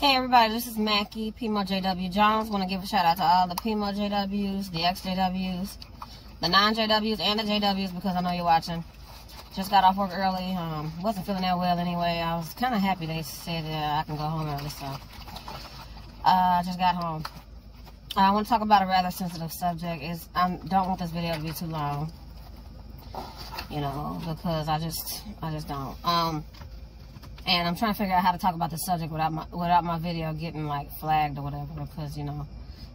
Hey everybody, this is Mackie, P.I.M.O JW Jones. Want to give a shout out to all the P.I.M.O JWs, the ex-JWs, the non-JWs, and the JWs because I know you're watching. Just got off work early. Wasn't feeling that well anyway. I was kind of happy they said that I can go home early, so just got home. I want to talk about a rather sensitive subject. I don't want this video to be too long, you know, because I just don't. And I'm trying to figure out how to talk about the subject without my video getting like flagged or whatever, because you know,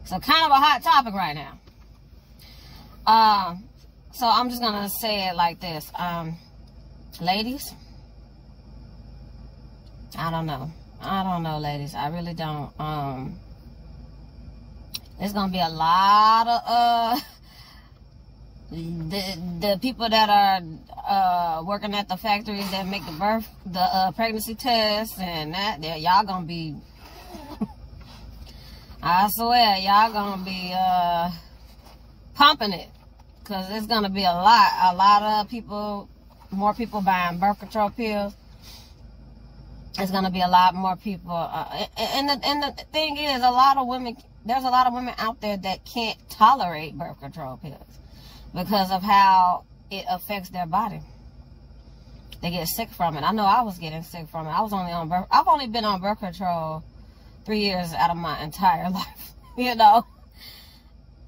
it's a kind of a hot topic right now. So I'm just gonna say it like this. Ladies, I don't know, ladies. I really don't. There's gonna be a lot of the people that are working at the factories that make the pregnancy tests and that, y'all gonna be I swear y'all gonna be pumping it, because it's gonna be a lot of people, more people buying birth control pills. It's gonna be a lot more people, and the thing is, there's a lot of women out there that can't tolerate birth control pills because of how it affects their body. They get sick from it. I know I was getting sick from it. I've only been on birth control 3 years out of my entire life. You know,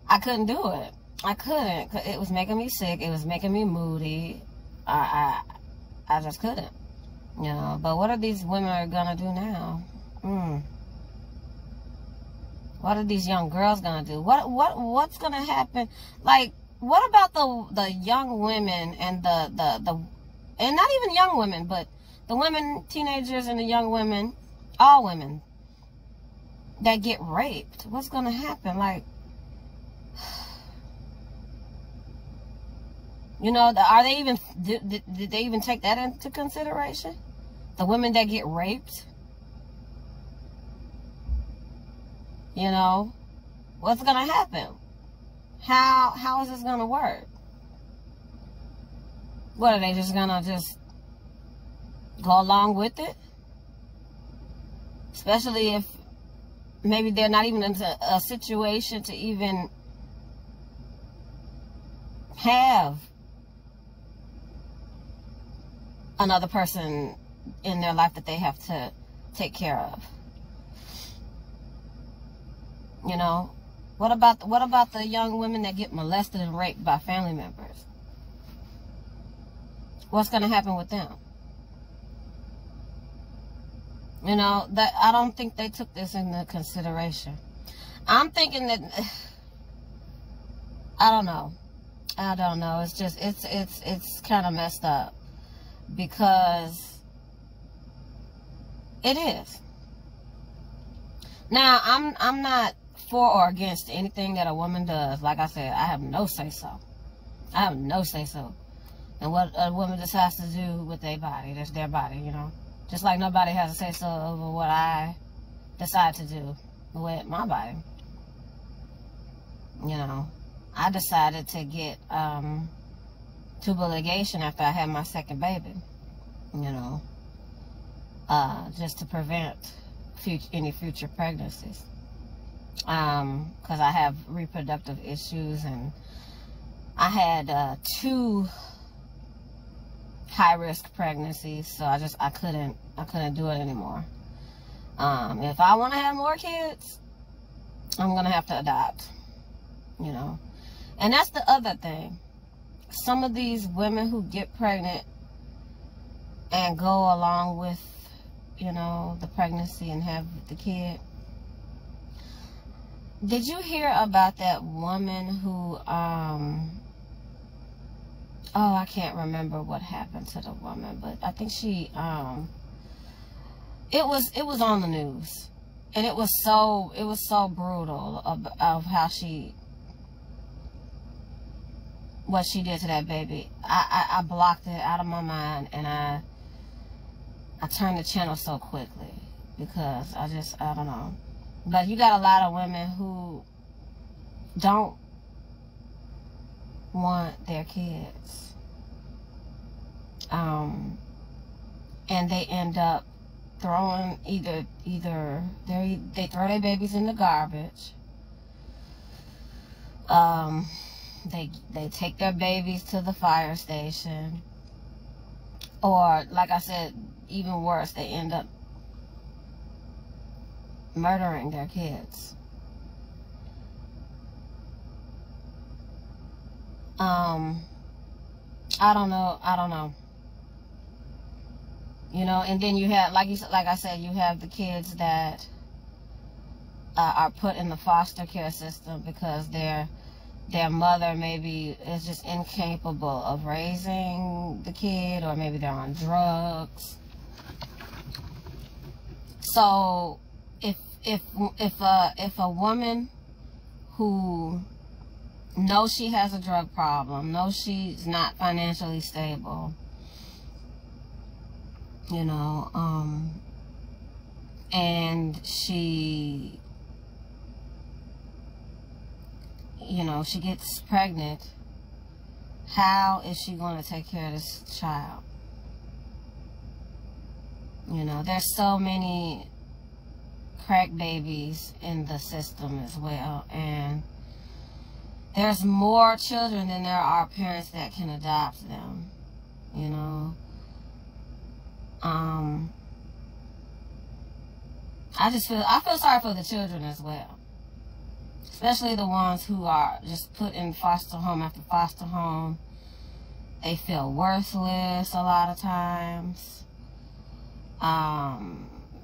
I couldn't do it. I couldn't. It was making me sick. It was making me moody. I just couldn't. You know. But what are these women are gonna do now? What are these young girls gonna do? What's gonna happen? Like, what about the young women and and not even young women, but the women, teenagers and the young women, all women that get raped? What's gonna happen? Like, you know, are they even, did they even take that into consideration? The women that get raped? You know, what's gonna happen? How is this gonna work? What, are they just gonna go along with it? Especially if maybe they're not even in a situation to even have another person in their life that they have to take care of. You know, what about the young women that get molested and raped by family members? What's going to happen with them? You know, that I don't think they took this into consideration. I'm thinking that I don't know. It's just it's kind of messed up, because it is. Now, I'm not for or against anything that a woman does. Like I said, I have no say so. And what a woman decides to do with their body, that's their body, you know. Just like nobody has a say so over what I decide to do with my body. You know, I decided to get tubal ligation after I had my second baby. You know, just to prevent any future pregnancies. Because I have reproductive issues, and I had 2 high-risk pregnancies, so I couldn't do it anymore. If I want to have more kids, I'm gonna have to adopt, you know. And that's the other thing. Some of these women who get pregnant and go along with, you know, the pregnancy and have the kid. Did you hear about that woman who, oh, I can't remember what happened to the woman, but I think she, it was on the news, and it was so brutal of how what she did to that baby. I blocked it out of my mind, and I turned the channel so quickly, because I don't know. But you got a lot of women who don't want their kids. And they end up throwing either they throw their babies in the garbage. They take their babies to the fire station, or like I said, even worse, they end up murdering their kids. I don't know. You know, and then you have, like I said, you have the kids that are put in the foster care system because their mother maybe is just incapable of raising the kid, or maybe they're on drugs. So if a woman who knows she has a drug problem, knows she's not financially stable, you know, and she, you know, she gets pregnant, how is she going to take care of this child? You know, there's so many crack babies in the system as well, and there's more children than there are parents that can adopt them, you know. I feel sorry for the children as well, especially the ones who are just put in foster home after foster home. They feel worthless a lot of times.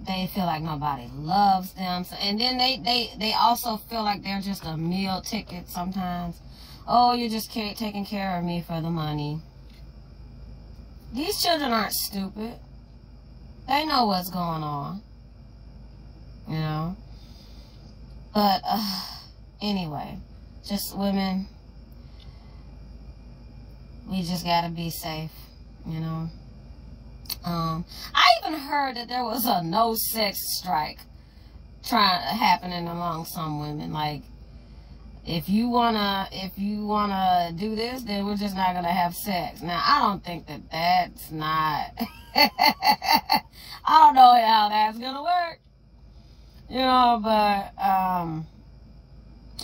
They feel like nobody loves them. So, and then they also feel like they're just a meal ticket sometimes. Oh, you're just taking care of me for the money. These children aren't stupid. They know what's going on. You know? But, anyway, just women, we just gotta be safe, you know? I even heard that there was a no sex strike happening among some women. Like, if you wanna do this, then we're just not gonna have sex. Now, I don't think that's not. I don't know how that's gonna work, you know. But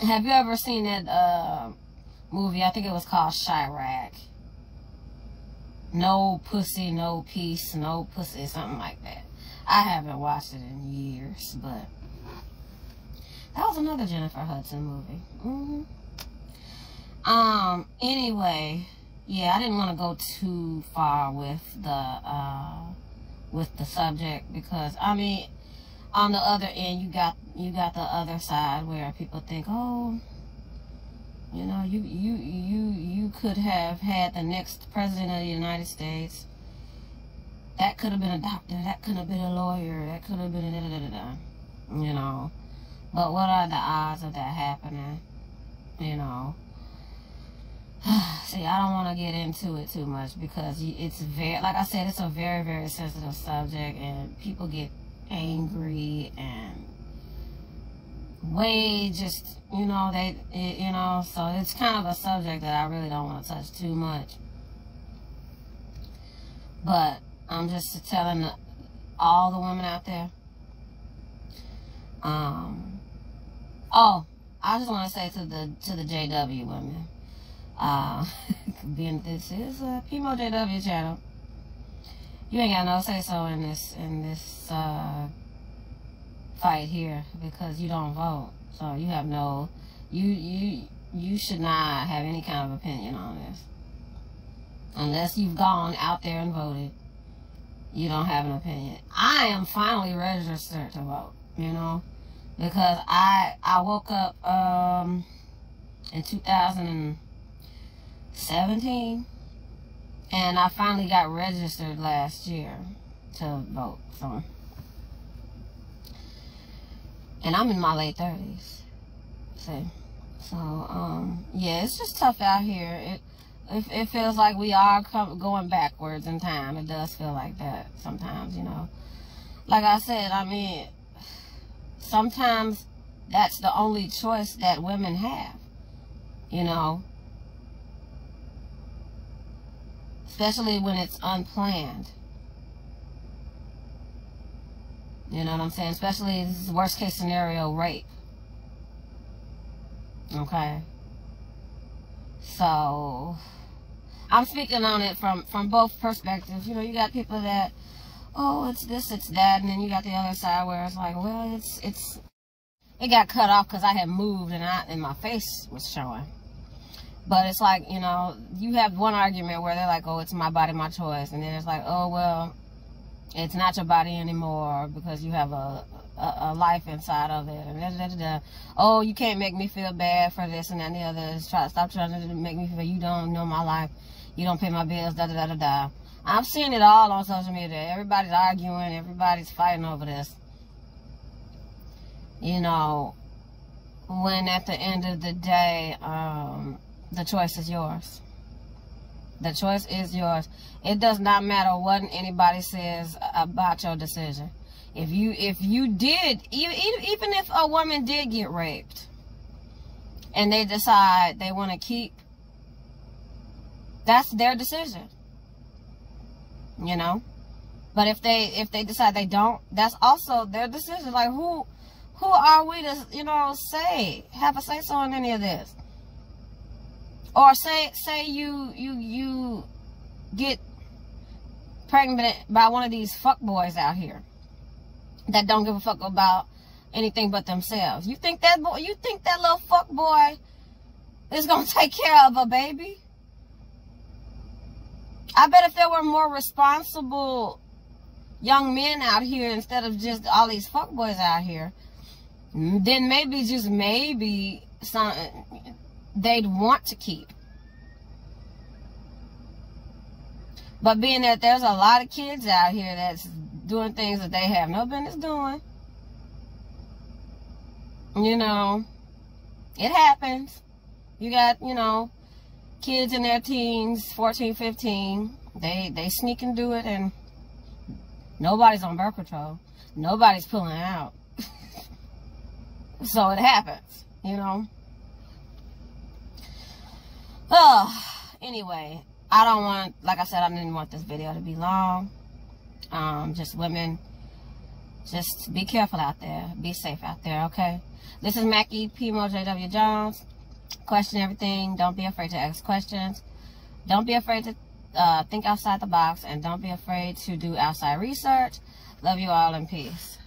have you ever seen that movie? I think it was called Chirac. No pussy, no peace, no pussy, something like that. I haven't watched it in years, but that was another Jennifer Hudson movie. Anyway, yeah, I didn't want to go too far with the subject, because I mean, on the other end, you got the other side where people think, oh, you know, you could have had the next president of the United States. That could have been a doctor. That could have been a lawyer. That could have been a da-da-da-da-da. You know. But what are the odds of that happening? You know. See, I don't want to get into it too much, because it's very, like I said, it's a very, very sensitive subject, and people get angry and just, you know, you know, so it's kind of a subject that I really don't want to touch too much. But I'm just telling all the women out there, oh, I just want to say to the JW women, being this is a P.I.M.O JW channel, you ain't got no say so in this fight here, because you don't vote. So you have no, you should not have any kind of opinion on this. Unless you've gone out there and voted, you don't have an opinion. I am finally registered to vote, you know, because I woke up in 2017, and I finally got registered last year to vote. So, and I'm in my late 30s. See, so yeah, it's just tough out here. It feels like we are going backwards in time. It does feel like that sometimes, you know. Like I said, I mean, sometimes that's the only choice that women have, you know. Especially when it's unplanned. You know what I'm saying? Especially worst case scenario, rape. Okay. So I'm speaking on it from both perspectives. You know, you got people that, oh, it's this, it's that, and then you got the other side where it's like, well, it got cut off because I had moved and my face was showing. But it's like, you know, you have one argument where they're like, oh, it's my body, my choice, and then it's like, oh, well, it's not your body anymore because you have a life inside of it, and da-da-da-da. Oh, you can't make me feel bad for this and that and the other. Stop trying to make me feel you don't know my life, you don't pay my bills, da-da-da-da-da. I'm seeing it all on social media. Everybody's arguing, everybody's fighting over this. You know, when at the end of the day, the choice is yours. The choice is yours. It does not matter what anybody says about your decision. If you did, even if a woman did get raped and they decide they want to keep, that's their decision. You know? But if they decide they don't, that's also their decision. Like, who are we to, you know, have a say so in any of this? Or say you get pregnant by one of these fuckboys out here that don't give a fuck about anything but themselves. You think that little fuckboy is gonna take care of a baby? I bet if there were more responsible young men out here instead of just all these fuckboys out here, then maybe, just maybe, they'd want to keep. But being that there's a lot of kids out here that's doing things that they have no business doing, you know, it happens. You got, you know, kids in their teens, 14, 15, they sneak and do it, and nobody's on birth control. Nobody's pulling out. So it happens, you know. Anyway, I don't want, like I said, I didn't want this video to be long. Just women, just be careful out there. Be safe out there, okay? This is Mackie, P.I.M.O, J.W. Jones. Question everything. Don't be afraid to ask questions. Don't be afraid to think outside the box. And don't be afraid to do outside research. Love you all, and peace.